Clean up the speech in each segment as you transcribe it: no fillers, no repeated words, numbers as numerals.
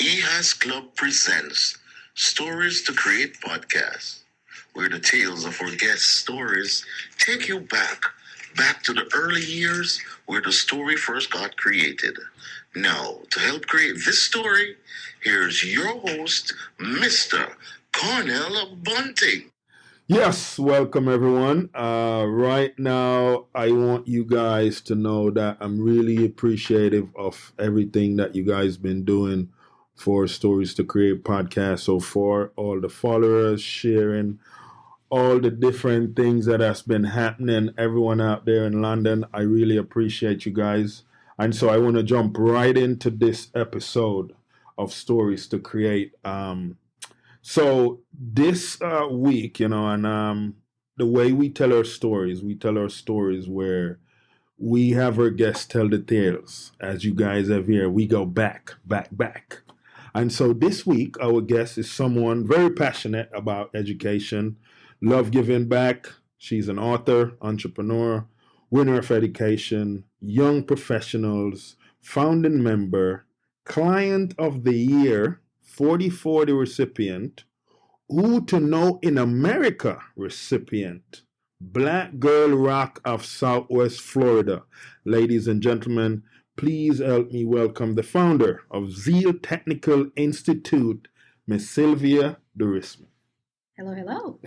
EHAS Club presents Stories to Create podcast, where the tales of our guest stories take you back to the early years where the story first got created. Now, to help create this story, here's your host, Mr. Cornell Bunting. Yes, welcome everyone. Right now, I want you guys to know that I'm really appreciative of everything that you guys been doing for Stories to Create podcast so far. All the followers, sharing, all the different things that has been happening. Everyone out there in London, I really appreciate you guys. And so I want to jump right into this episode of Stories to Create. So this week, and the way we tell our stories where we have our guests tell the tales. As you guys have here, we go back. And so this week, our guest is someone very passionate about education, love giving back. She's an author, entrepreneur, winner of education, young professionals, founding member, client of the year, 40/40 recipient, Who to Know in America recipient, Black Girl Rock of Southwest Florida. Ladies and gentlemen, please help me welcome the founder of Zeal Technical Institute, Miss Sylvia Dorisme. Hello.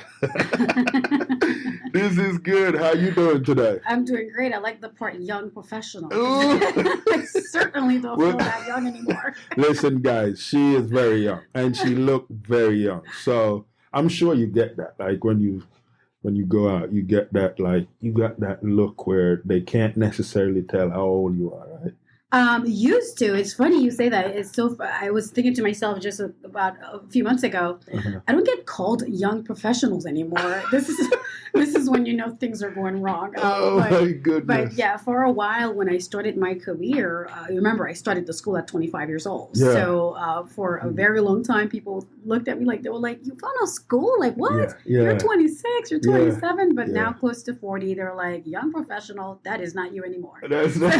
This is good. How you doing today? I'm doing great. I like the part young professional. I certainly don't feel that young anymore. Listen, guys, she is very young and she looked very young. So I'm sure you get that. Like when you go out, you get that, like you got that look where they can't necessarily tell how old you are, right? Used to. It's funny you say that. It's so. I was thinking to myself just about a few months ago. I don't get called young professionals anymore. This is when you know things are going wrong. My goodness. But yeah, for a while when I started my career, remember I started the school at 25 years old. Yeah. So for a very long time, people looked at me like they were like, "You found a school? Like what? Yeah. You're 26, you're 27." But now close to 40, they're like, "Young professional, that is not you anymore." That's not.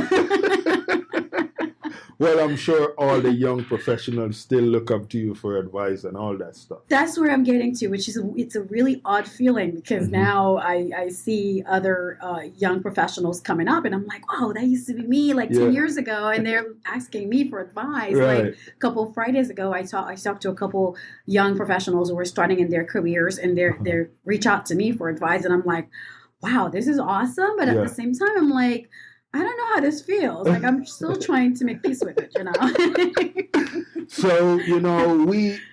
Well, I'm sure all the young professionals still look up to you for advice and all that stuff. That's where I'm getting to, which is it's a really odd feeling because now I see other young professionals coming up and I'm like, wow, that used to be me like 10 years ago. And they're asking me for advice. Right. Like a couple of Fridays ago, I talked to a couple young professionals who were starting in their careers and they reach out to me for advice. And I'm like, wow, this is awesome. But at the same time, I'm like, I don't know how this feels. Like I'm still trying to make peace with it, So,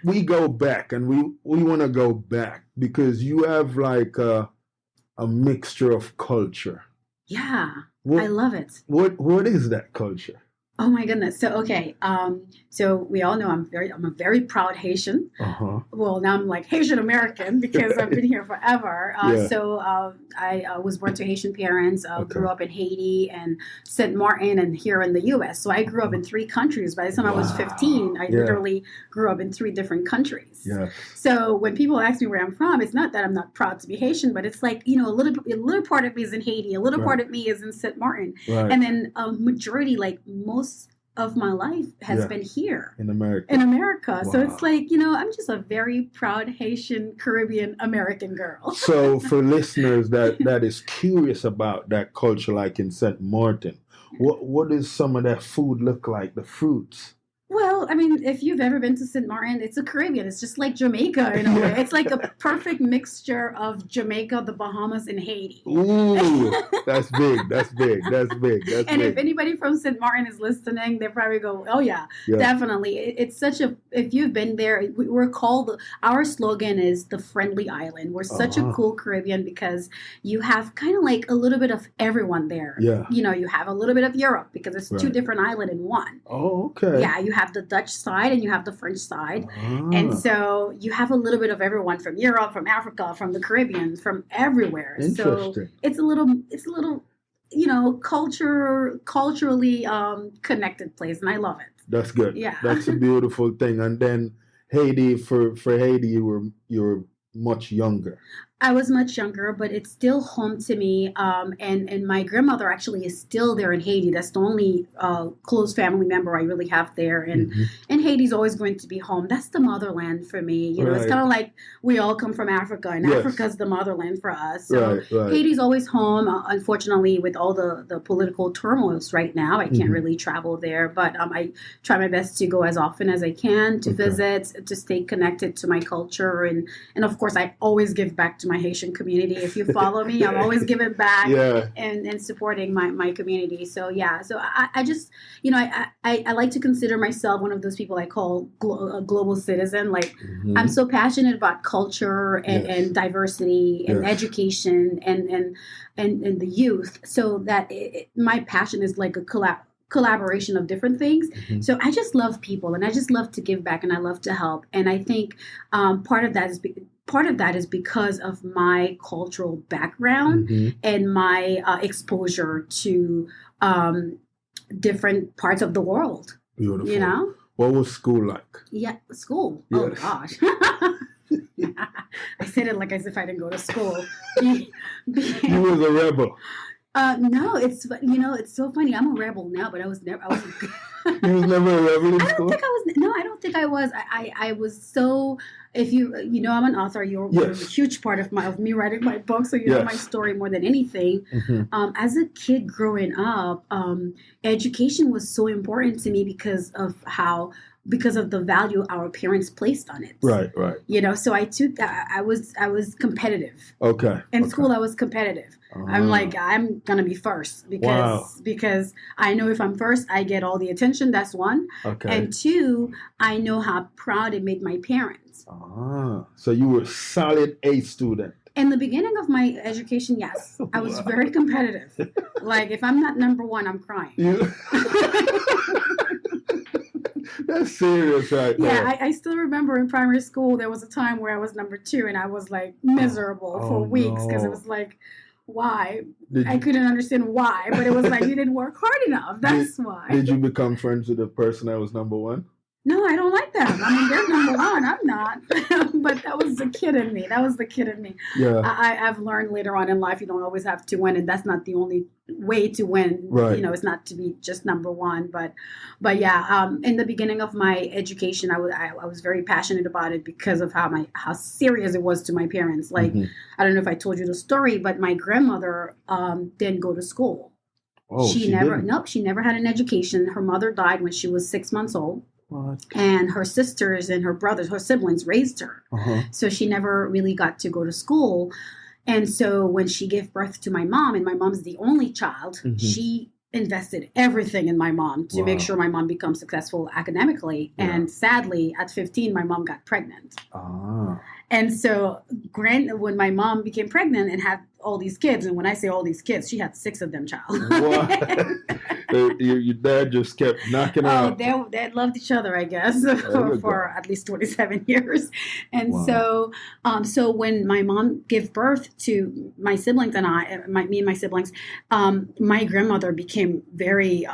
we go back and we want to go back because you have like a mixture of culture. Yeah, I love it. What is that culture? Oh my goodness. So, okay. So we all know I'm a very proud Haitian. Well, now I'm like Haitian American because I've been here forever. So I was born to Haitian parents, grew up in Haiti and St. Martin and here in the U.S. So I grew up in 3 countries. By the time I was 15, I literally grew up in 3 different countries. Yeah. So when people ask me where I'm from, it's not that I'm not proud to be Haitian, but it's like, a little part of me is in Haiti, a little part of me is in St. Martin. Right. And then a majority, like most of my life has been here in America. Wow. So it's like, I'm just a very proud Haitian Caribbean American girl. So for listeners that is curious about that culture, like in St. Martin, what does some of that food look like, the fruits? Well, I mean, if you've ever been to St. Martin, it's a Caribbean. It's just like Jamaica in a way. It's like a perfect mixture of Jamaica, the Bahamas, and Haiti. Ooh, that's big. And if anybody from St. Martin is listening, they probably go, oh, yeah. Definitely. It's such if you've bbeen there, our slogan is the friendly island. We're such a cool Caribbean because you have kind of like a little bit of everyone there. Yeah. You have a little bit of Europe because it's 2 different islands in one. Oh, okay. Yeah, you have the Dutch side and you have the French side. And so you have a little bit of everyone from Europe, from Africa, from the Caribbean, from everywhere. So it's a little culturally connected place, and I love it. That's good. Yeah. That's a beautiful thing. And then Haiti, for Haiti, you were much younger. I was much younger, but it's still home to me. And my grandmother actually is still there in Haiti. That's the only close family member I really have there. And Haiti's always going to be home. That's the motherland for me. You know, it's kind of like we all come from Africa, and Africa's the motherland for us. So Haiti's always home. Unfortunately, with all the political turmoils right now, I can't really travel there. But I try my best to go as often as I can to visit, to stay connected to my culture. And of course, I always give back to my Haitian community. If you follow me, I'm always giving back and supporting my community. So I just, you know, I like to consider myself one of those people I call a global citizen. Like I'm so passionate about culture and diversity and education and the youth, so that my passion is like a collaboration of different things. So I just love people, and I just love to give back, and I love to help. And I think part of that is because of my cultural background and my exposure to different parts of the world. Beautiful. You know? What was school like? Yeah, school. Yes. Oh gosh. I said it like as if I didn't go to school. You was a rebel. No, it's so funny. I'm a rebel now, but I was never. You was never a rebel in school? I don't think I was. I was so. If you know, I'm an author. You're a huge part of me writing my book, so you know my story more than anything. As a kid growing up, education was so important to me because of the value our parents placed on it. Right. You know, so I was competitive. Okay. In school, I was competitive. I'm like, I'm gonna be first because I know if I'm first, I get all the attention. That's one. Okay. And two, I know how proud it made my parents. So you were a solid A student. In the beginning of my education, yes, I was very competitive. Like if I'm not number one, I'm crying. That's serious, right? Yeah, I still remember in primary school there was a time where I was number 2, and I was like miserable for weeks because it was like, why? I couldn't understand why, but it was like you didn't work hard enough. That's why. Did you become friends with the person that was number 1? No, I don't like them. I mean, they're number 1. I'm not. But that was the kid in me. Yeah. I've learned later on in life you don't always have to win, and that's not the only way to win. Right. You know, it's not to be just number 1. But yeah, in the beginning of my education, I was very passionate about it because of how serious it was to my parents. Like, I don't know if I told you the story, but my grandmother didn't go to school. Oh, she never had an education. Her mother died when she was 6 months old. What? And her sisters and her brothers, her siblings raised her. So she never really got to go to school. And so when she gave birth to my mom, and my mom's the only child, she invested everything in my mom to make sure my mom becomes successful academically. Yeah. And sadly, at 15, my mom got pregnant. And so when my mom became pregnant and had all these kids, and when I say all these kids, she had 6 of them, child. Your dad just kept knocking out. They loved each other, I guess, for at least 27 years. And so when my mom gave birth to my siblings and me and my siblings, my grandmother became very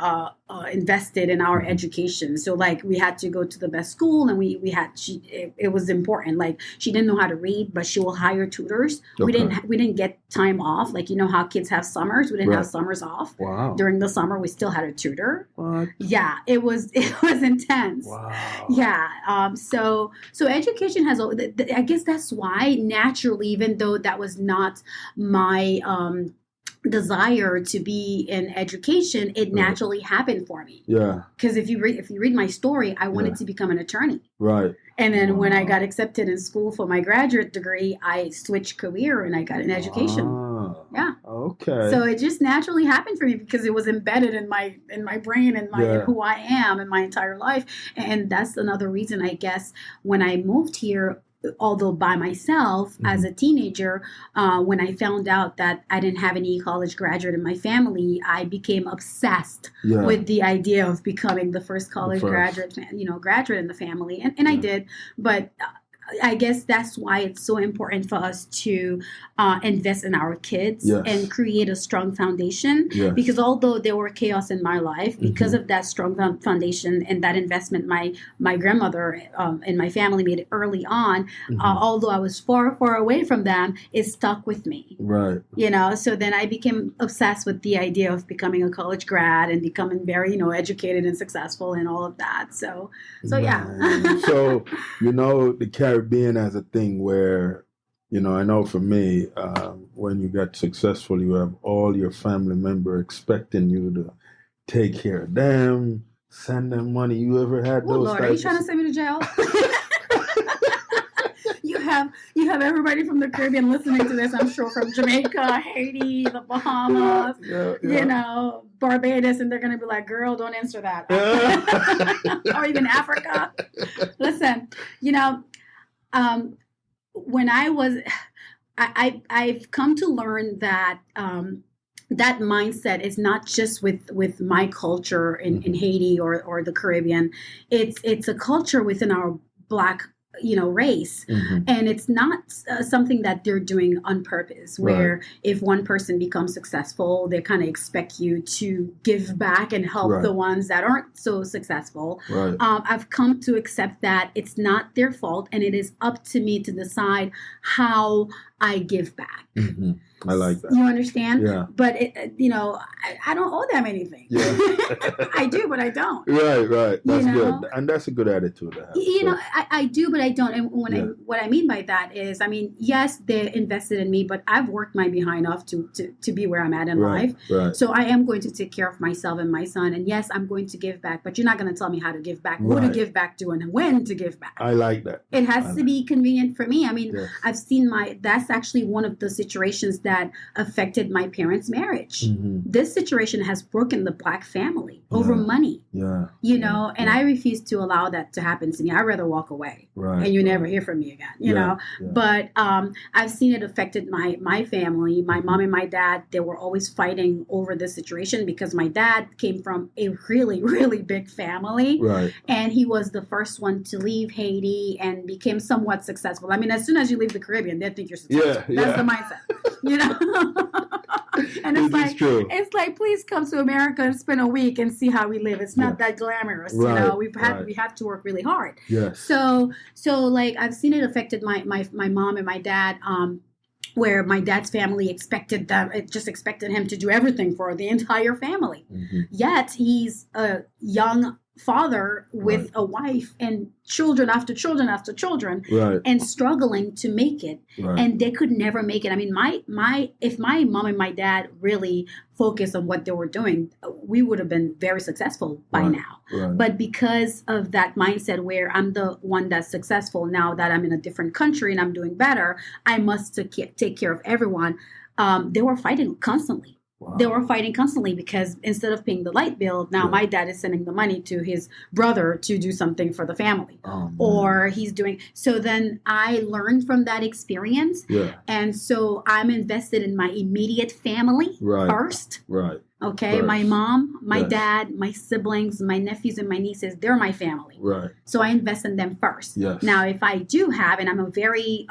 invested in our education. So like we had to go to the best school, and it was important. Like she didn't know how to read, but she will hire tutors. Okay. We didn't get time off. Like, you know how kids have summers. We didn't have summers off. Wow. During the summer, we still had a tutor. What? Yeah, it was intense. Wow. Yeah. So education has, I guess that's why naturally, even though that was not my desire to be in education, it naturally happened for me. Yeah. Because if you read my story, I wanted to become an attorney. Right. And then when I got accepted in school for my graduate degree, I switched career and I got an education. Yeah. Okay. So it just naturally happened for me because it was embedded in my brain and in who I am in my entire life. And that's another reason, I guess, when I moved here, although by myself as a teenager, when I found out that I didn't have any college graduate in my family, I became obsessed with the idea of becoming the first college graduate in the family. And I did. But I guess that's why it's so important for us to invest in our kids Yes. and create a strong foundation. Yes. Because although there were chaos in my life, because of that strong foundation and that investment my grandmother and my family made early on, although I was far, far away from them, it stuck with me. Right. You know, so then I became obsessed with the idea of becoming a college grad and becoming very, educated and successful and all of that. So yeah. So, the Caribbean has a thing where, I know for me, when you get successful, you have all your family member expecting you to take care of them, send them money. You ever had those? Lord, are you trying to send me to jail? You have everybody from the Caribbean listening to this, I'm sure, from Jamaica, Haiti, the Bahamas, Barbados, and they're going to be like, girl, don't answer that. Or even Africa. Listen, when I've come to learn that that mindset is not just with my culture in Haiti or the Caribbean. It's a culture within our Black race, and it's not something that they're doing on purpose, where if one person becomes successful, they kind of expect you to give back and help the ones that aren't so successful. I've come to accept that it's not their fault, and it is up to me to decide how I give back. I like that. You understand? Yeah. But I don't owe them anything. Yeah. I do, but I don't. Right. That's good, and that's a good attitude to have. I do, but I don't. And what I mean by that is, yes, they invested in me, but I've worked my behind off to be where I'm at in life. Right. So I am going to take care of myself and my son. And yes, I'm going to give back, but you're not going to tell me how to give back, who to give back to, and when to give back. I like that. It has to be convenient for me. Yes. I've seen that's actually one of the situations that affected my parents' marriage. This situation has broken the Black family over money. And I refuse to allow that to happen to me. I'd rather walk away and you never hear from me again, you know. But I've seen it affected my family. My mom and my dad, they were always fighting over this situation because my dad came from a really, really big family. And he was the first one to leave Haiti and became somewhat successful. As soon as you leave the Caribbean, they think you're successful. That's the mindset, And it's like, please come to America and spend a week and see how we live. It's not that glamorous, we have to work really hard. So like I've seen it affected my mom and my dad, where my dad's family expected him to do everything for the entire family. Yet he's a young father with a wife and children after children after children, and struggling to make it, and they could never make it. If my mom and my dad really focused on what they were doing, we would have been very successful by now. But because of that mindset where I'm the one that's successful now that I'm in a different country and I'm doing better, I must take care of everyone. They were fighting constantly. They were fighting constantly because instead of paying the light bill, now my dad is sending the money to his brother to do something for the family. Or he's doing. So then I learned from that experience. And so I'm invested in my immediate family first. Okay, first. My mom, my dad, my siblings, my nephews and my nieces, they're my family. So I invest in them first. Now, if I do have, and I'm a very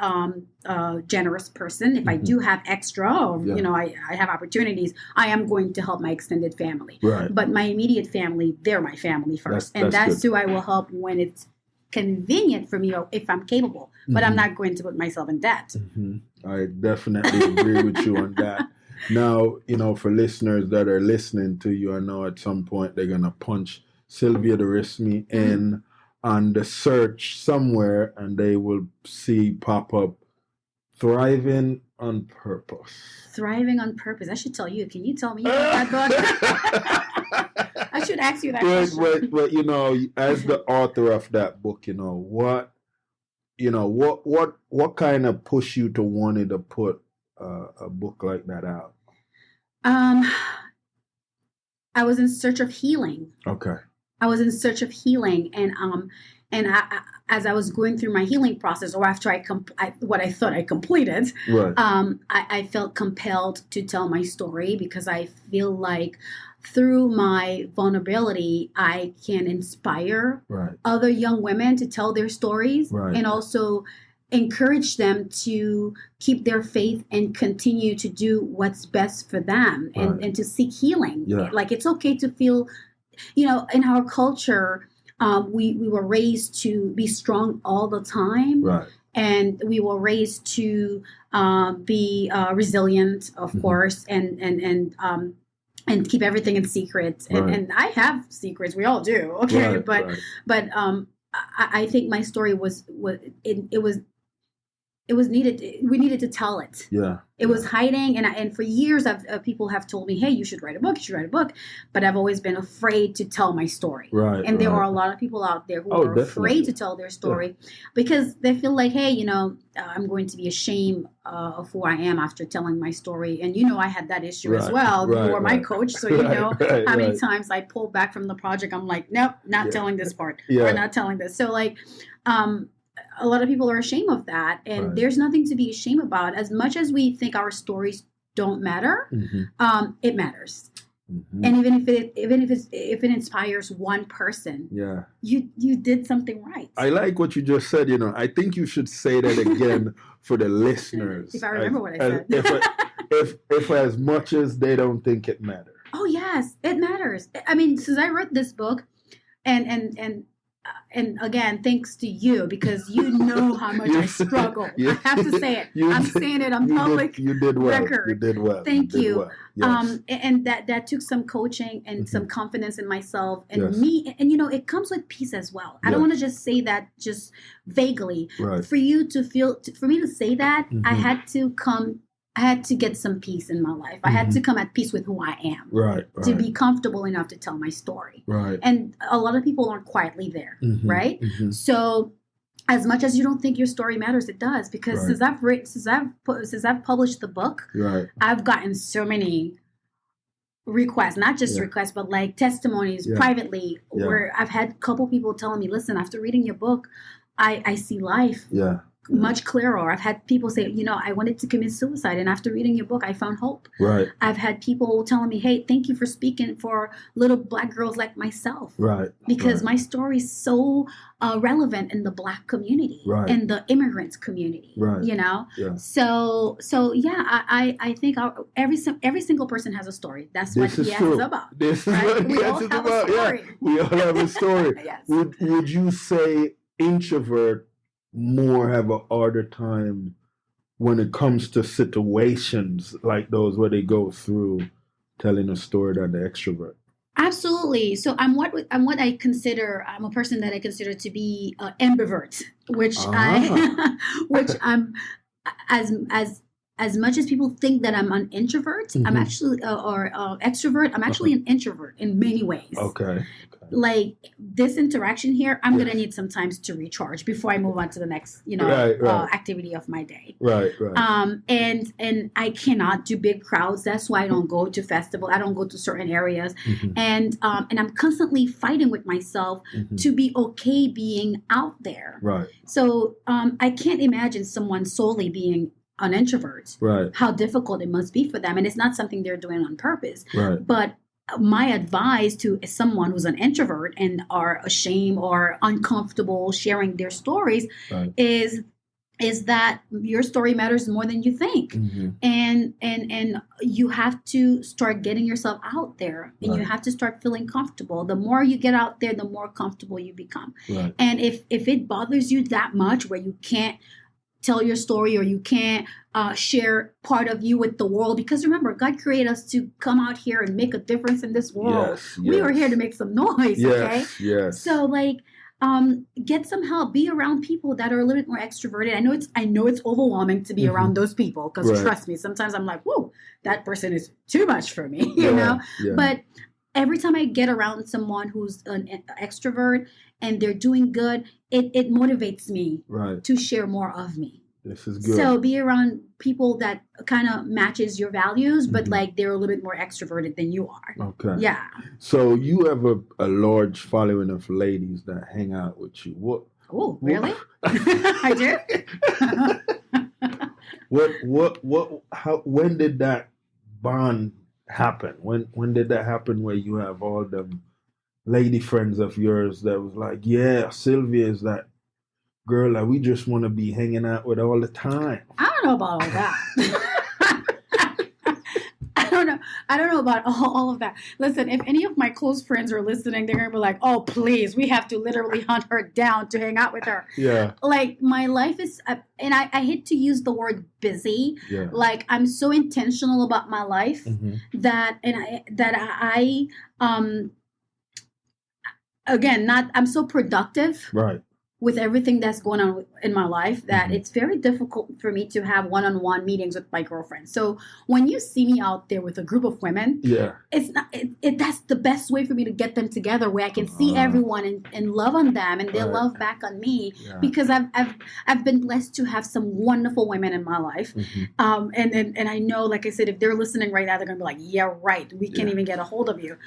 generous person, if I do have extra, or, I have opportunities, I am going to help my extended family. But my immediate family, they're my family first. That's who I will help when it's convenient for me or if I'm capable. But I'm not going to put myself in debt. I definitely agree with you on that. Now, for listeners that are listening to you, I know at some point they're going to punch Sylvia Dorisme in on the search somewhere, and they will see pop up Thriving on Purpose. Thriving on Purpose. I should tell you. Can you tell me about that book? I should ask you that question. But as the author of that book, what kind of push you to wanting to put a book like that out? I was in search of healing. Okay. I was in search of healing, and as I was going through my healing process, or after what I thought I completed, I felt compelled to tell my story because I feel like through my vulnerability, I can inspire other young women to tell their stories, and also encourage them to keep their faith and continue to do what's best for them, and to seek healing. Like, it's okay to feel, in our culture, we were raised to be strong all the time. And we were raised to be resilient, of course, and keep everything in secret. And I have secrets. We all do. Okay. But I think my story was needed. We needed to tell it. It was hiding, and for years, people have told me, "Hey, you should write a book. You should write a book." But I've always been afraid to tell my story. And there are a lot of people out there who are afraid to tell their story because they feel like, "Hey, I'm going to be ashamed of who I am after telling my story." And I had that issue as well. You were my coach, so how many times I pulled back from the project. I'm like, "Nope, not telling this part, or not telling this." So a lot of people are ashamed of that, and there's nothing to be ashamed about. As much as we think our stories don't matter, it matters. And even if it inspires one person, you did something right. I like what you just said. I think you should say that again for the listeners. If I remember what I said. if as much as they don't think it matters. Oh yes, it matters. I mean, since I wrote this book, and again, thanks to you, because you know how much I struggle. I have to say it. I'm saying it on public you did well. record. You did well. Thank you. Well. Yes. And that took some coaching and some confidence in myself and me. And it comes with peace as well. I don't want to just say that just vaguely. For you to for me to say that, I had to get some peace in my life. I had to come at peace with who I am. To be comfortable enough to tell my story. And a lot of people aren't quietly there, right? So as much as you don't think your story matters, it does. Because since I've published the book, I've gotten so many requests, not just requests, but like testimonies privately, where I've had a couple people telling me, "Listen, after reading your book, I see life much clearer." I've had people say, "I wanted to commit suicide, and after reading your book, I found hope." I've had people telling me, "Hey, thank you for speaking for little Black girls like myself." Because my story is so relevant in the Black community, in the immigrant community. So yeah, I think every single person has a story. That's what Yes is about. This is what Yes is about. Yeah, we all have a story. Would you say introvert more have a harder time when it comes to situations like those where they go through telling a story than the extrovert? Absolutely. So I'm a person that I consider to be ambivert, which I'm as much as people think that I'm an introvert, I'm actually or extrovert. I'm actually an introvert in many ways. Like this interaction here, I'm gonna need some time to recharge before I move on to the next, activity of my day. And I cannot do big crowds. That's why I don't go to festivals. I don't go to certain areas, and I'm constantly fighting with myself to be okay being out there. So I can't imagine someone solely being an introvert. How difficult it must be for them, and it's not something they're doing on purpose. But my advice to someone who's an introvert and are ashamed or uncomfortable sharing their stories is that your story matters more than you think. And you have to start getting yourself out there, and you have to start feeling comfortable. The more you get out there, the more comfortable you become. And if it bothers you that much where you can't tell your story or you can't share part of you with the world, because remember, God created us to come out here and make a difference in this world. We are here to make some noise. So get some help. Be around people that are a little bit more extroverted. I know it's overwhelming to be around those people, because trust me, sometimes I'm like, whoa, that person is too much for me, But every time I get around someone who's an extrovert and they're doing good, it motivates me to share more of me. This is good. So be around people that kind of matches your values, but like they're a little bit more extroverted than you are. Yeah. So you have a large following of ladies that hang out with you. What? Oh, really? I do. When did that bond happen? When did that happen where you have all them lady friends of yours that was like, yeah, Sylvia is that girl that we just want to be hanging out with all the time. I don't know about all that. I don't know about all of that. Listen, if any of my close friends are listening, they're going to be like, oh, please, we have to literally hunt her down to hang out with her. Yeah. Like, my life is, and I hate to use the word busy. Yeah. Like, I'm so intentional about my life that I'm so productive. Right. With everything that's going on in my life, that it's very difficult for me to have one-on-one meetings with my girlfriend. So when you see me out there with a group of women, it's not. That's the best way for me to get them together, where I can see everyone and love on them, and they love back on me, because I've been blessed to have some wonderful women in my life, and I know, like I said, if they're listening right now, they're gonna be like, yeah, right, we can't even get a hold of you.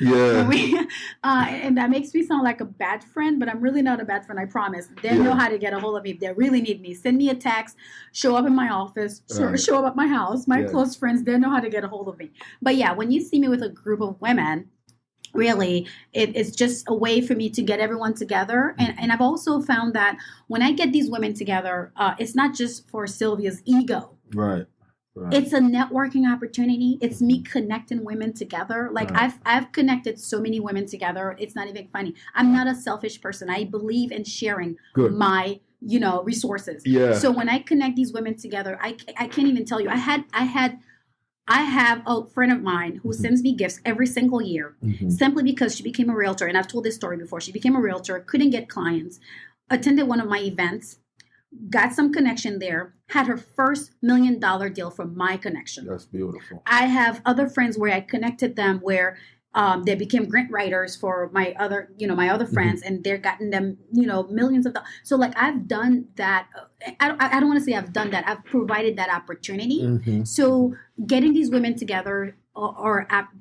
And that makes me sound like a bad friend, but I'm really not a bad friend, I promise. They know how to get a hold of me. If they really need me, send me a text, show up in my office, show up at my house. My close friends, they know how to get a hold of me. But yeah, when you see me with a group of women, really, it's just a way for me to get everyone together. And I've also found that when I get these women together, it's not just for Sylvia's ego. Right. It's a networking opportunity. It's me connecting women together. Like I've connected so many women together. It's not even funny. I'm not a selfish person. I believe in sharing my, resources. Yeah. So when I connect these women together, I can't even tell you. I have a friend of mine who sends me gifts every single year, simply because she became a realtor. And I've told this story before. She became a realtor, couldn't get clients, attended one of my events, got some connection there, had her first $1 million deal from my connection. That's beautiful. I have other friends where I connected them where they became grant writers for my other friends, and they're gotten them, millions of dollars. So like I've done that. I don't want to say I've done that. I've provided that opportunity. So getting these women together,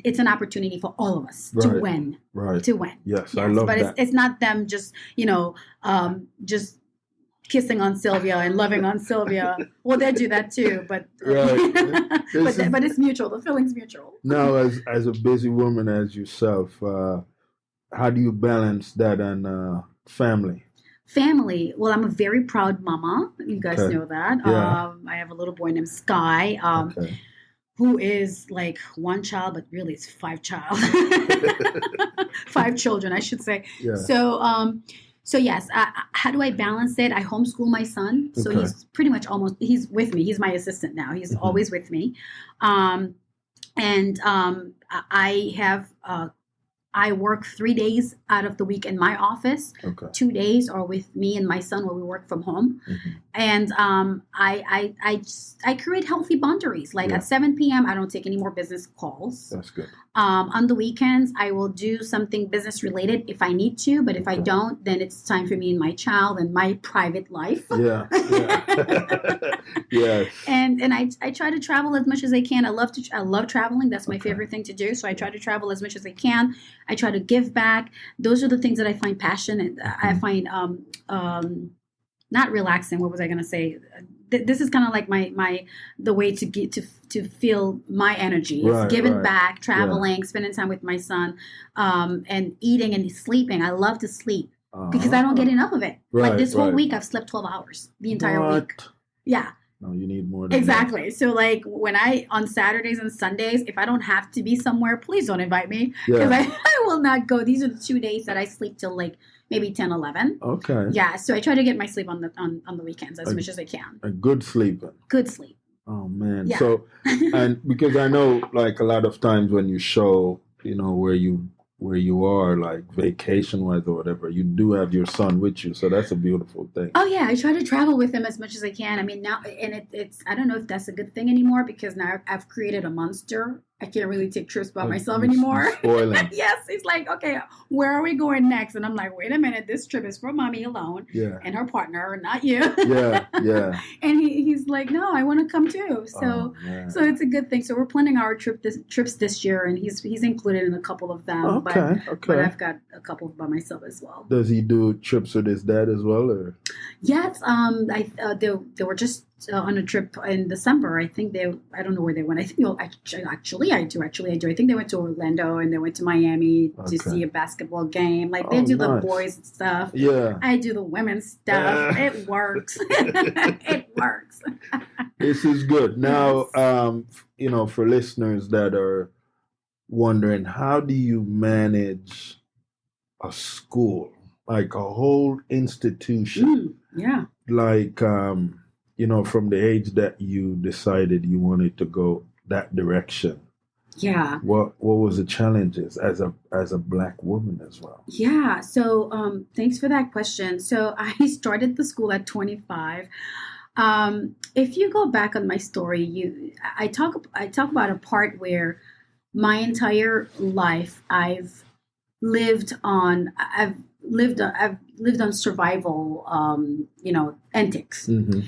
it's an opportunity for all of us to win. Right. To win. Yes, I love that. But it's not them just, just kissing on Sylvia and loving on Sylvia. Well, they do that too, but but it's mutual. The feeling's mutual. Now, as a busy woman as yourself, how do you balance that and family? Family. Well, I'm a very proud mama. You guys know that. Yeah. I have a little boy named Sky, who is like one child, but really it's 5 children, I should say. Yeah. So yes, how do I balance it? I homeschool my son. So he's pretty much he's with me. He's my assistant now. He's always with me. I work 3 days out of the week in my office. 2 days are with me and my son where we work from home. And I create healthy boundaries. Like at 7 p.m., I don't take any more business calls. That's good. On the weekends, I will do something business related if I need to. But if I don't, then it's time for me and my child and my private life. Yeah. Yes. And I try to travel as much as I can. I love traveling. That's my favorite thing to do. So I try to travel as much as I can. I try to give back. Those are the things that I find passionate. I find not relaxing. What was I going to say? This is kind of like the way to get to feel my energy. It's giving back, traveling, spending time with my son, and eating and sleeping. I love to sleep because I don't get enough of it. Like this whole week, I've slept 12 hours the entire week. Yeah. No, you need more than exactly. that. So like on Saturdays and Sundays, if I don't have to be somewhere, please don't invite me because I will not go. These are the 2 days that I sleep till like maybe 10, 11. Okay. Yeah. So I try to get my sleep on the weekends as much as I can. A good sleeping. Good sleep. Oh man. Yeah. So, and because I know like a lot of times when you show, where you are, like vacation wise or whatever, you do have your son with you, so that's a beautiful thing. Oh yeah, I try to travel with him as much as I can. I mean now, and it's I don't know if that's a good thing anymore because now I've created a monster. I can't really take trips by myself anymore. Spoiling. Yes, he's like, okay, where are we going next? And I'm like, wait a minute, this trip is for mommy alone and her partner, not you. Yeah. And he's like, no, I want to come too. So it's a good thing. So we're planning our trips this year, and he's included in a couple of them. Okay. But I've got a couple by myself as well. Does he do trips with his dad as well, or? Yes. They were just on a trip in December. I don't know where they went. I think, actually, I do. I think they went to Orlando and they went to Miami to see a basketball game. Like, they do the boys stuff. Yeah. I do the women's stuff. It works. It works. This is good. Now, for listeners that are wondering, how do you manage a school, like a whole institution? Yeah. Like, from the age that you decided you wanted to go that direction. Yeah. What was the challenges as a Black woman as well? Yeah. So thanks for that question. So I started the school at 25. If you go back on my story, I talk about a part where my entire life I've lived on survival, antics. Mm-hmm.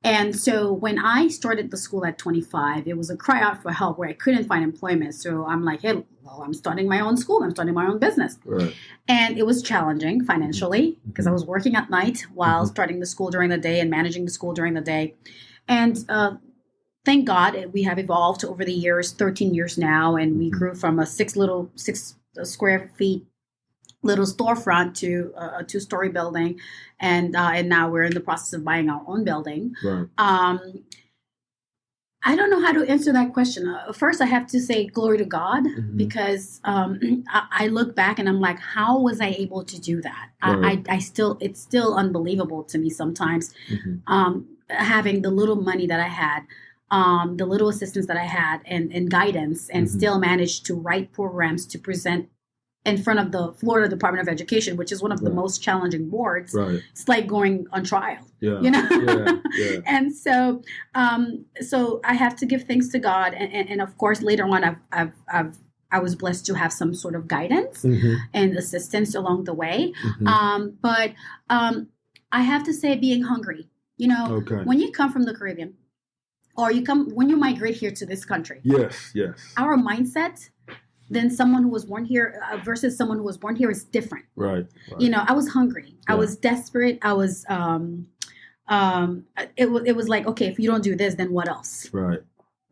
And so when I started the school at 25, it was a cry out for help where I couldn't find employment. So I'm like, hey, well, I'm starting my own school. I'm starting my own business. Right. And it was challenging financially because I was working at night while starting the school during the day and managing the school during the day. And thank God we have evolved over the years, 13 years now, and we grew from a 6 square feet little storefront to a 2-story building, and now we're in the process of buying our own building. Right. I don't know how to answer that question. First, I have to say glory to God, because I look back and I'm like, how was I able to do that? Right. It's still unbelievable to me sometimes, having the little money that I had, the little assistance that I had, and guidance, and still managed to write programs to present in front of the Florida Department of Education, which is one of the most challenging boards. Right. It's like going on trial. Yeah. Yeah. And so I have to give thanks to God, and of course later on I was blessed to have some sort of guidance and assistance along the way. But I have to say, being hungry. When you come from the Caribbean, or when you migrate here to this country. Yes. Our mindset than someone who was born here versus someone who was born here is different. Right. I was hungry. Yeah. I was desperate. I was, it was like, okay, if you don't do this, then what else? Right.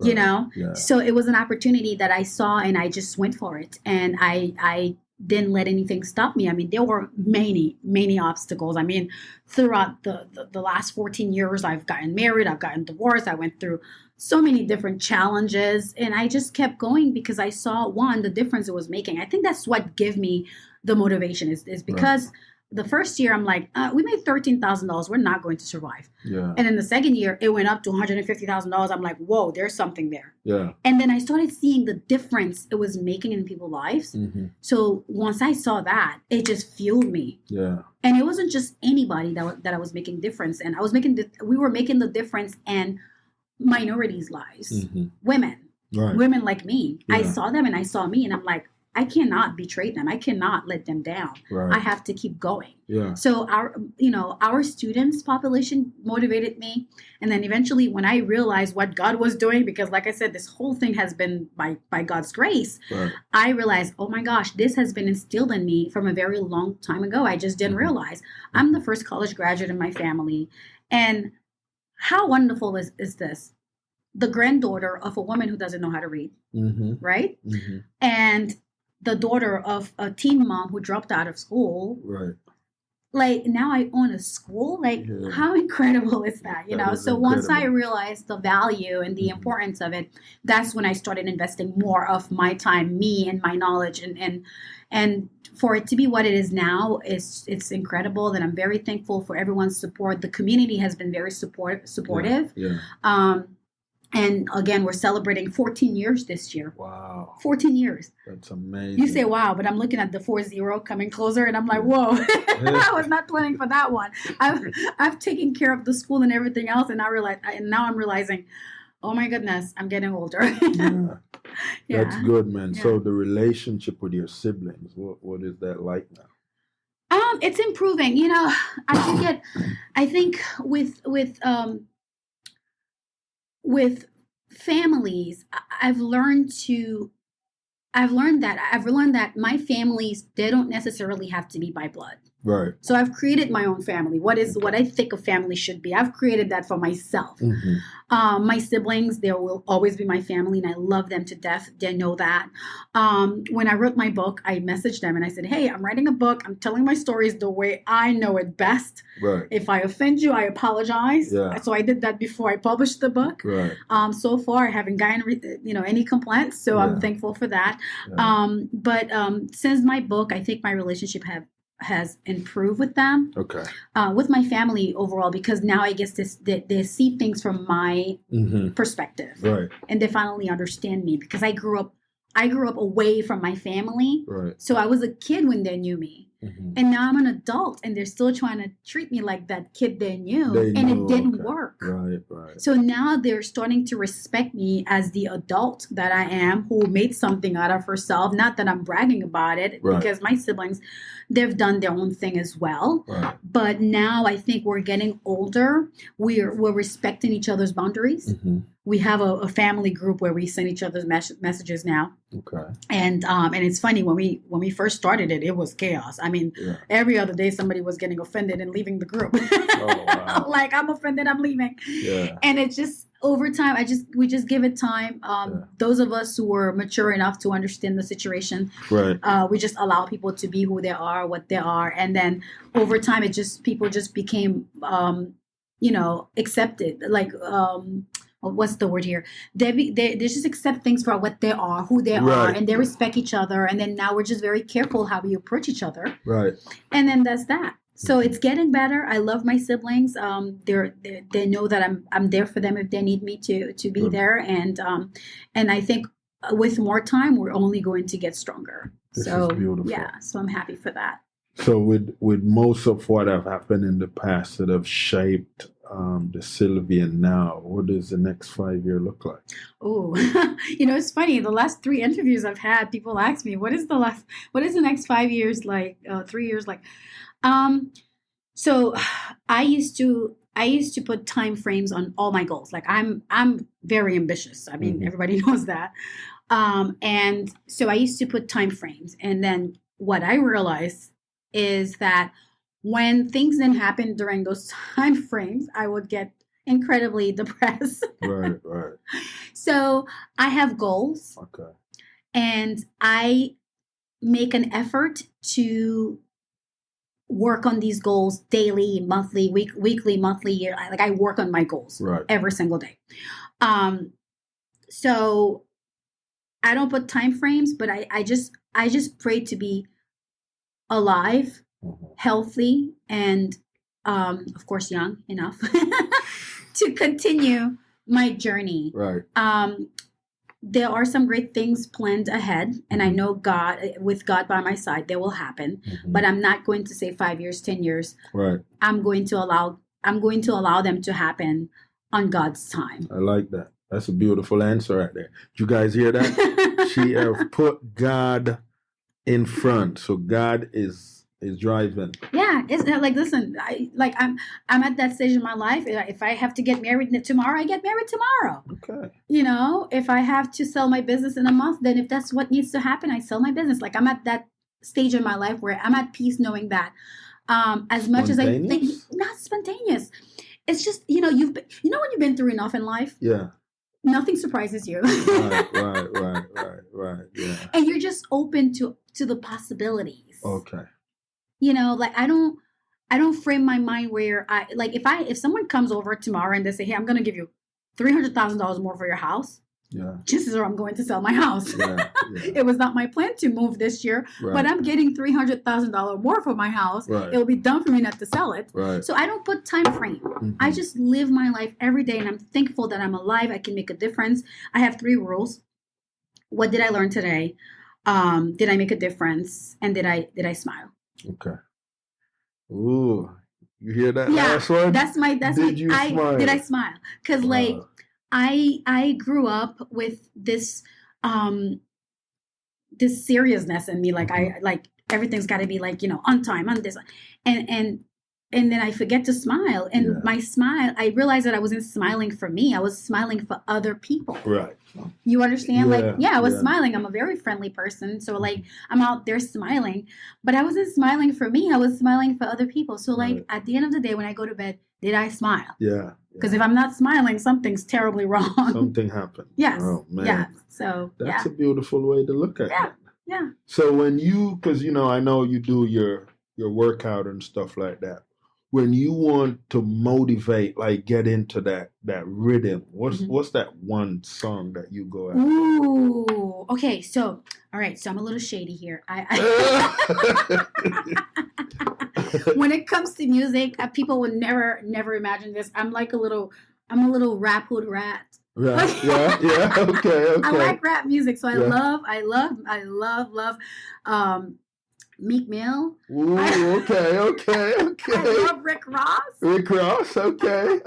Yeah. So it was an opportunity that I saw and I just went for it. And I didn't let anything stop me. I mean, there were many, many obstacles. I mean, throughout the last 14 years, I've gotten married, I've gotten divorced, I went through so many different challenges, and I just kept going because I saw, the difference it was making. I think that's what gave me the motivation is because the first year I'm like, we made $13,000. We're not going to survive. Yeah. And then the second year it went up to $150,000. I'm like, whoa, there's something there. Yeah. And then I started seeing the difference it was making in people's lives. So once I saw that, it just fueled me. Yeah. And it wasn't just anybody that I was making difference, and we were making the difference in minorities' lives, women, women like me. Yeah. I saw them and I saw me, and I'm like, I cannot betray them. I cannot let them down. Right. I have to keep going. Yeah. So our students population motivated me. And then eventually when I realized what God was doing, because like I said, this whole thing has been by God's grace, I realized, oh my gosh, this has been instilled in me from a very long time ago. I just didn't realize. I'm the first college graduate in my family. And how wonderful is this? The granddaughter of a woman who doesn't know how to read, right? And the daughter of a teen mom who dropped out of school. Right. Like, now I own a school. Like, how incredible is that? So once I realized the value and the importance of it, that's when I started investing more of my time, me and my knowledge, and for it to be what it is now, it's incredible. And I'm very thankful for everyone's support. The community has been very supportive. Yeah. And again, we're celebrating 14 years this year. Wow. 14 years. That's amazing. You say, wow, but I'm looking at the 40 coming closer, and I'm like, whoa, I was not planning for that one. I've taken care of the school and everything else, and now I'm realizing, oh my goodness, I'm getting older. Yeah. That's good, man. Yeah. So the relationship with your siblings, what is that like now? It's improving. I think with families, I've learned that my families, they don't necessarily have to be by blood. Right. So I've created my own family. What I think a family should be. I've created that for myself. My siblings, they will always be my family, and I love them to death. They know that. When I wrote my book, I messaged them and I said, hey, I'm writing a book. I'm telling my stories the way I know it best. Right. If I offend you, I apologize. Yeah. So I did that before I published the book. Right. So far, I haven't gotten any complaints. So I'm thankful for that. Yeah. But since my book, I think my relationship has improved with them. Okay. With my family overall, because now I guess they see things from my perspective. Right. And they finally understand me, because I grew up away from my family. Right. So I was a kid when they knew me. And now I'm an adult, and they're still trying to treat me like that kid they knew. It didn't work. Right, right. So now they're starting to respect me as the adult that I am, who made something out of herself. Not that I'm bragging about it, because my siblings, they've done their own thing as well. Right. But now I think we're getting older. We're respecting each other's boundaries. We have a family group where we send each other's messages now. Okay. And it's funny, when we first started it was chaos. I mean, every other day somebody was getting offended and leaving the group. Oh, wow. Like, I'm offended, I'm leaving. Yeah. And it just, over time, we just give it time. Those of us who were mature enough to understand the situation, right. We just allow people to be who they are, what they are, and then over time, people just became, accepted. Like, what's the word here? They just accept things for what they are, who they are, and they respect each other. And then now we're just very careful how we approach each other. Right. And then that's that. So it's getting better. I love my siblings. They know that I'm there for them if they need me to be there. And I think with more time, we're only going to get stronger. This is beautiful. Yeah. So I'm happy for that. So with most of what have happened in the past that have shaped the Sylvia now, what does the next 5 year look like? Oh, it's funny. The last 3 interviews I've had, people ask me, what is the next 5 years like? 3 years like? So I used to put time frames on all my goals. Like, I'm very ambitious. I mean, everybody knows that. And so I used to put time frames, and then what I realized is that when things didn't happen during those time frames, I would get incredibly depressed. Right. So I have goals. Okay. And I make an effort to work on these goals daily, monthly, weekly, monthly, year. I work on my goals every single day. So I don't put time frames, but I just pray to be alive, healthy, and of course young enough to continue my journey. Right. There are some great things planned ahead, and I know with God by my side, they will happen. But I'm not going to say 5 years, 10 years. Right. I'm going to allow them to happen on God's time. I like that. That's a beautiful answer right there. Did you guys hear that? She have put God in front, so God is driving. Yeah, it's like, listen, I'm at that stage in my life. If I have to get married tomorrow, I get married tomorrow. Okay. If I have to sell my business in a month, then if that's what needs to happen, I sell my business. Like, I'm at that stage in my life where I'm at peace knowing that. As much as I think, not spontaneous. It's just, when you've been through enough in life. Yeah. Nothing surprises you. Right. Yeah. And you're just open to the possibilities. Okay. I don't frame my mind where if someone comes over tomorrow and they say, hey, I'm going to give you $300,000 more for your house. Yeah. Chances are I'm going to sell my house. Yeah. It was not my plan to move this year, but I'm getting $300,000 more for my house. Right. It'll be done for me not to sell it. Right. So I don't put time frame. I just live my life every day, and I'm thankful that I'm alive. I can make a difference. I have 3 rules. What did I learn today? Did I make a difference? And did I smile? Okay. Ooh, you hear that last one? Did I smile? Because I grew up with this this seriousness in me. Like, I everything's got to be on time, on this, and and then I forget to smile. And my smile, I realized that I wasn't smiling for me. I was smiling for other people. Right. You understand? I was yeah. smiling. I'm a very friendly person. So like I'm out there smiling, but I wasn't smiling for me. I was smiling for other people. So like at the end of the day, when I go to bed, did I smile? Yeah. Because if I'm not smiling, something's terribly wrong. Something happened. Yes. Oh, man. Yeah. So that's a beautiful way to look at it. Yeah. So when you, because I know you do your workout and stuff like that. When you want to motivate, like get into that rhythm, what's that one song that you go after? Ooh, okay. So, all right. So I'm a little shady here. When it comes to music, people would never imagine this. I'm a little rap hood rat. Right. Yeah. Okay. I like rap music, so I love Meek Mill. Ooh, okay. I love Rick Ross. Okay.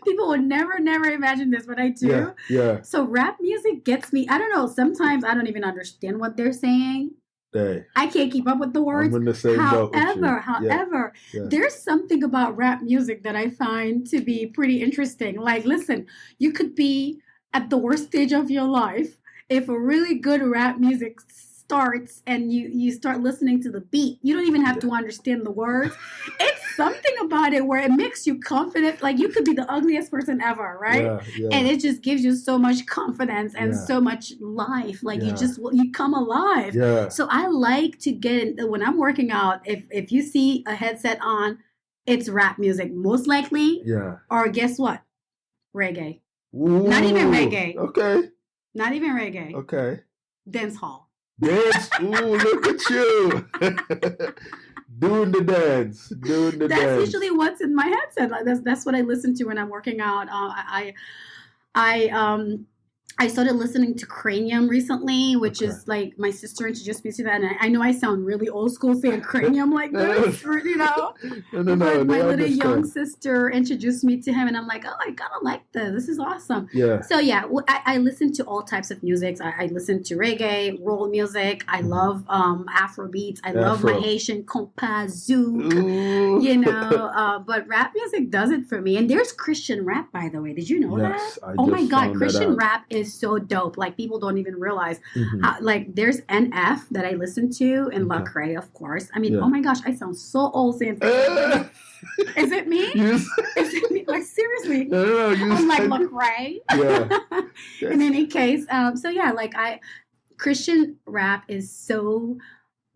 People would never imagine this, but I do. Yeah. So rap music gets me. I don't know. Sometimes I don't even understand what they're saying. Hey. I can't keep up with the words. I'm in the same boat with you. However, there's something about rap music that I find to be pretty interesting. Like, listen, you could be at the worst stage of your life if a really good rap music starts and you start listening to the beat. You don't even have to understand the words. It's something about it where it makes you confident. Like you could be the ugliest person ever, right? Yeah. And it just gives you so much confidence and so much life. Like you come alive. Yeah. So I like to get in, when I'm working out, if you see a headset on, it's rap music most likely. Yeah. Or guess what? Reggae. Ooh, not even reggae. Okay. Not even reggae. Okay. Dance hall. Dance. Ooh, look at you. Doing the dance. That's usually what's in my headset. That's what I listen to when I'm working out. I started listening to Cranium recently, which is like my sister introduced me to that. And I know I sound really old school saying Cranium like this, or, No, but my little young sister introduced me to him, and I'm like, oh, I gotta like this. This is awesome. Yeah. So I listen to all types of music. I listen to reggae, world music. I love Afro beats. I love my Haitian compas zouk. But rap music does it for me. And there's Christian rap, by the way. Did you know that? Oh my God, Christian rap is so dope. Like people don't even realize. Like there's NF that I listen to and Lecrae, of course. I mean, oh my gosh, I sound so old saying things. Is it me? Is it me? Like seriously? No. I'm like Lecrae. Yeah. In any case, Christian rap is so.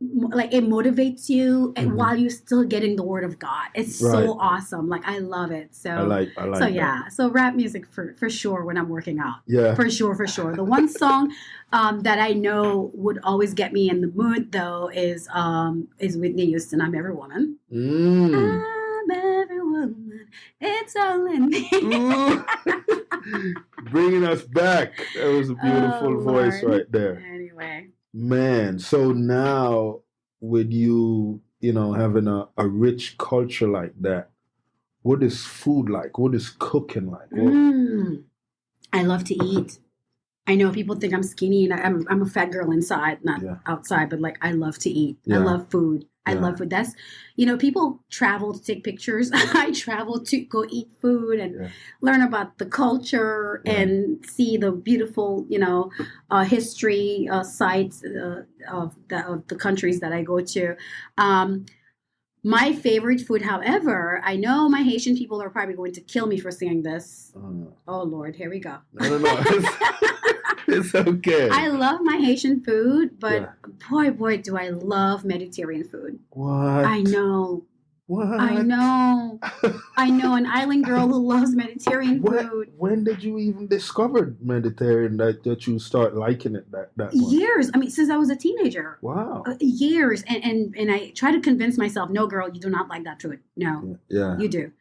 Like it motivates you, and while you're still getting the word of God, it's so awesome. Like I love it. So I like. So that. So rap music for sure when I'm working out. Yeah, for sure. The one song that I know would always get me in the mood though is Whitney Houston. I'm Every Woman. I'm every woman. It's all in me. Bringing us back. That was a beautiful voice right there. Anyway. Man, so now with you, having a rich culture like that, what is food like? What is cooking like? I love to eat. I know people think I'm skinny and I'm a fat girl inside, not outside, but like I love to eat. I love food. I love food. That's, people travel to take pictures. I travel to go eat food and learn about the culture and see the beautiful, history sites of the countries that I go to. My favorite food, however, I know my Haitian people are probably going to kill me for saying this. Oh, Lord, here we go. No. It's okay. I love my Haitian food, but boy, do I love Mediterranean food. What? I know. What? I know. An island girl who loves Mediterranean food. When did you even discover Mediterranean that you start liking it that much? Years. I mean, since I was a teenager. Wow. Years. And I try to convince myself, no, girl, you do not like that food. No. Yeah. You do.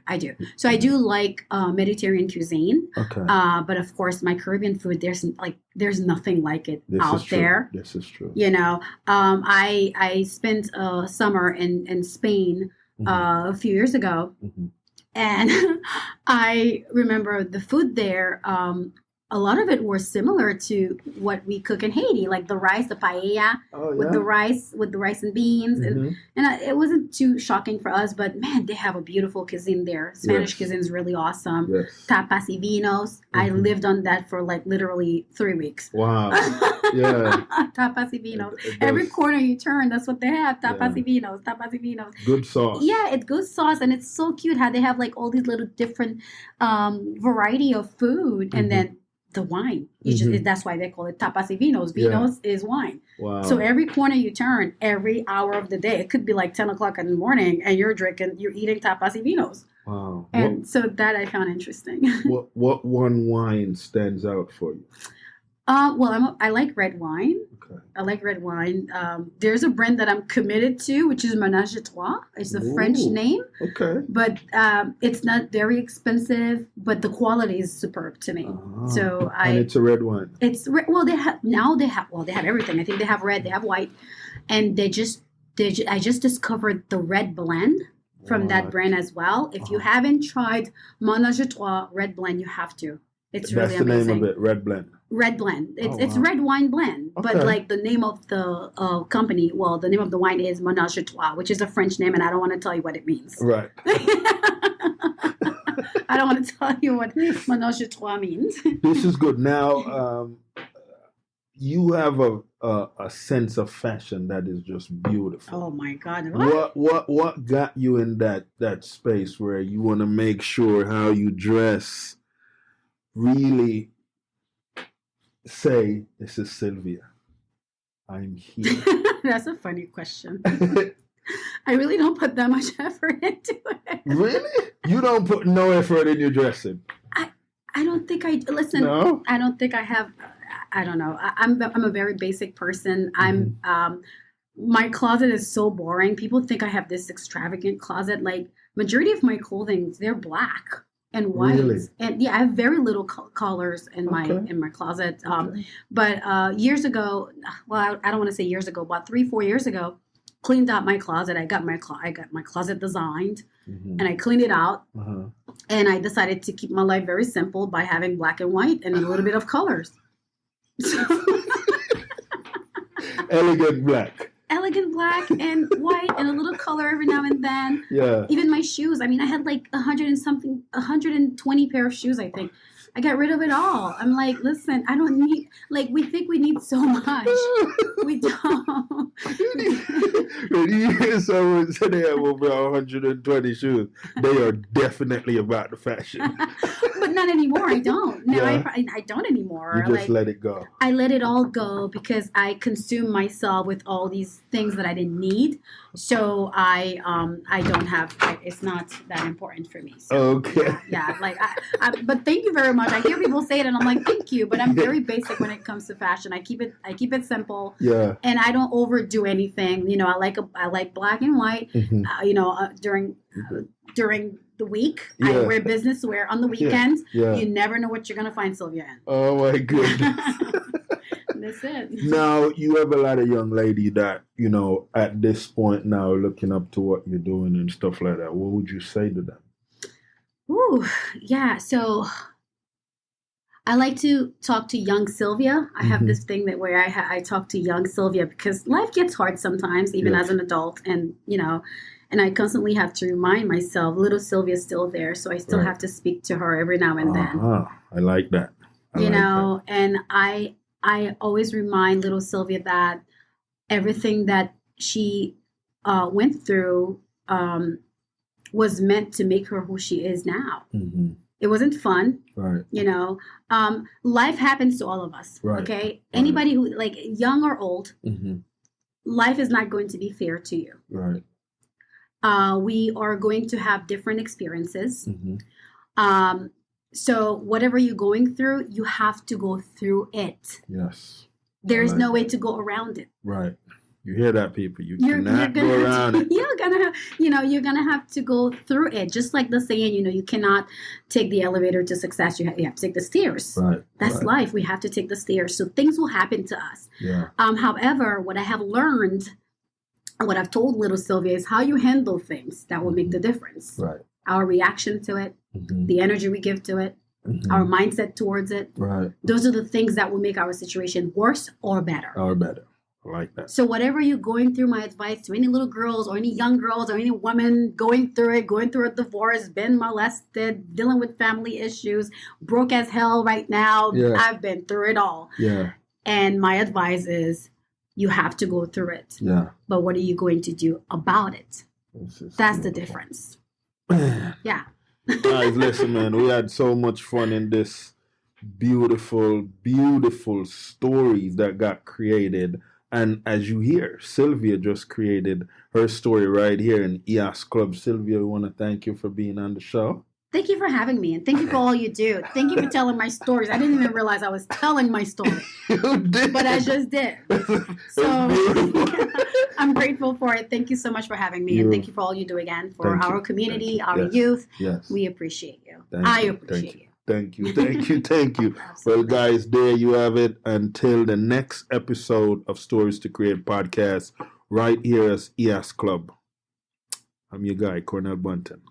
I do. So I do like Mediterranean cuisine. Okay. But of course, my Caribbean food, there's nothing like it out there. This is true. I spent a summer in Spain a few years ago, and I remember the food there. a lot of it were similar to what we cook in Haiti, like the rice, the paella with the rice and beans, and it wasn't too shocking for us. But man, they have a beautiful cuisine there. Spanish cuisine is really awesome. Tapas y vinos. I lived on that for like literally 3 weeks. Wow. Yeah. Tapas y vinos. Every corner you turn, that's what they have. Tapas y vinos. Tapas y vinos. Good sauce. Yeah, it's good sauce, and it's so cute how they have like all these little different variety of food, and then the wine. That's why they call it tapas y vinos. Vinos is wine. Wow. So every corner you turn, every hour of the day, it could be like 10 o'clock in the morning, and you're eating tapas y vinos. Wow. And so that I found interesting. What one wine stands out for you? Well, I like red wine. Okay. I like red wine. There's a brand that I'm committed to, which is Ménage à Trois. It's a French name. Okay. But it's not very expensive, but the quality is superb to me. So and it's a red wine. It's they have everything. I think they have red, they have white, and I just discovered the red blend from that brand as well. If you haven't tried Ménage à Trois red blend, you have to. It's really amazing. That's the name of it, red blend. Red blend. It's red wine blend, but like the name of the company, well, the name of the wine is Ménage à Trois, which is a French name, and I don't want to tell you what it means. Right. I don't want to tell you what Ménage à Trois means. This is good. Now, you have a sense of fashion that is just beautiful. Oh my God! What got you in that space where you want to make sure how you dress really say, this is Sylvia, I'm here? That's a funny question. I really don't put that much effort into it. Really? You don't put no effort in your dressing? I don't think I listen. No? I don't think I have. I don't know. I'm a very basic person. My closet is so boring. People think I have this extravagant closet. Like majority of my clothing, they're black and white, and I have very little colors in my closet. But years ago, well, I don't want to say years ago, about 3-4 years ago, cleaned out my closet. I got my closet designed, and I cleaned it out, and I decided to keep my life very simple by having black and white and a little bit of colors. Elegant black and white and a little color every now and then. Yeah. Even my shoes. I mean, I had like 120 pair of shoes, I think. I got rid of it all. I'm like, listen, I don't need, like, we think we need so much. We don't. When you hear someone say they have over 120 shoes, they are definitely about the fashion. But not anymore. I don't. No, I don't anymore. You just let it go. I let it all go because I consume myself with all these things that I didn't need. So I don't have. It's not that important for me. So, okay. Yeah. Like, but thank you very much. I hear people say it, and I'm like, thank you. But I'm very basic when it comes to fashion. I keep it simple. Yeah. And I don't overdo anything. You know, I like black and white. During the week, I wear business wear on the weekends. Yeah. You never know what you're gonna find Sylvia in. Oh my goodness. That's it. Now you have a lot of young lady that, you know, at this point now looking up to what you're doing and stuff like that. What would you say to them? Ooh, yeah. So I like to talk to young Sylvia. I have this thing that where I talk to young Sylvia because life gets hard sometimes, even as an adult, and you know. And I constantly have to remind myself, little Sylvia's still there, so I still have to speak to her every now and then. I like that. And I always remind little Sylvia that everything that she went through was meant to make her who she is now. Mm-hmm. It wasn't fun. Right. You know, life happens to all of us. Right. Okay. Anybody who, like, young or old, life is not going to be fair to you. Right. We are going to have different experiences. So whatever you're going through, you have to go through it. Yes. There's no way to go around it. Right. You hear that, people? You cannot go around it. You're gonna have to go through it. Just like the saying, you cannot take the elevator to success. You have to take the stairs. Right. That's life. We have to take the stairs. So things will happen to us. Yeah. However, what I have learned, what I've told little Sylvia is how you handle things that will make the difference. Right. Our reaction to it, the energy we give to it, our mindset towards it. Right. Those are the things that will make our situation worse or better. Or better. I like that. So whatever you're going through, my advice to any little girls or any young girls or any women going through a divorce, been molested, dealing with family issues, broke as hell right now. Yeah. I've been through it all. Yeah. And my advice is you have to go through it. Yeah. But what are you going to do about it? That's the difference. Yeah. Guys, listen, man, we had so much fun in this beautiful, beautiful stories that got created. And as you hear, Sylvia just created her story right here in EAS Club. Sylvia, we want to thank you for being on the show. Thank you for having me, and thank you for all you do. Thank you for telling my stories. I didn't even realize I was telling my story. You did. But I just did. So I'm grateful for it. Thank you so much for having me, and thank you for all you do again for our community, our youth. Yes. We appreciate you. Thank I you. appreciate you. Thank you. Thank you. Well, guys, there you have it. Until the next episode of Stories to Create podcast, right here as EAS Club. I'm your guy, Cornell Bunting.